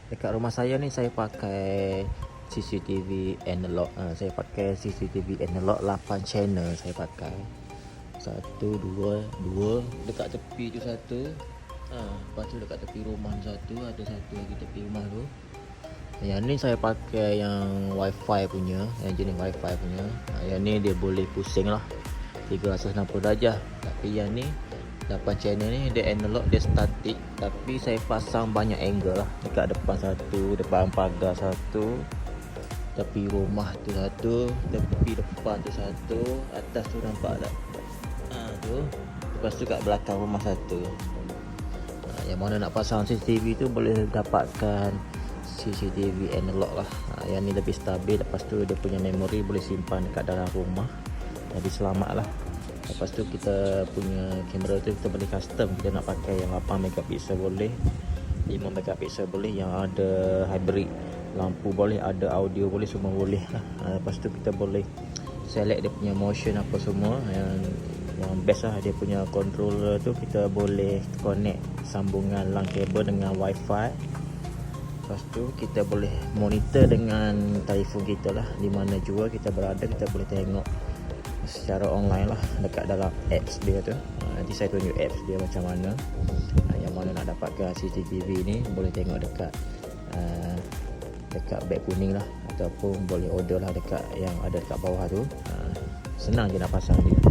Dekat rumah saya ni saya pakai CCTV analog. Saya pakai CCTV analog 8 channel saya pakai. Satu, dua dekat tepi tu satu. Lepas tu dekat tepi rumah satu, ada satu lagi tepi rumah tu. Yang ni saya pakai yang wifi punya, yang jenis wifi punya. Yang ni dia boleh pusing lah 360 darjah. Tapi yang ni 8 channel ni dia analog, dia statik. Tapi saya pasang banyak angle lah. Dekat depan satu, depan pagar satu, tepi rumah tu satu, tepi depan tu satu, atas tu nampak tak? Tu. Lepas tu kat belakang rumah satu. Yang mana nak pasang CCTV tu boleh dapatkan CCTV analog lah. Yang ni lebih stabil. Lepas tu dia punya memori boleh simpan dekat dalam rumah. Jadi selamat lah. Lepas tu kita punya kamera tu kita boleh custom. Kita nak pakai yang 8 megapixel boleh, 5 megapixel boleh, yang ada hybrid lampu boleh, ada audio boleh, semua boleh lah. Lepas tu kita boleh select dia punya motion apa semua. Yang best lah, dia punya controller tu kita boleh connect sambungan LAN kabel dengan wifi. Lepas tu kita boleh monitor dengan telefon kita lah. Di mana jua kita berada, kita boleh tengok secara online lah dekat dalam apps dia tu. Nanti saya tunjuk apps dia macam mana. Yang mana nak dapatkan CCTV ni boleh tengok dekat beg kuning lah, ataupun boleh order lah dekat yang ada dekat bawah tu. Senang je nak pasang dia.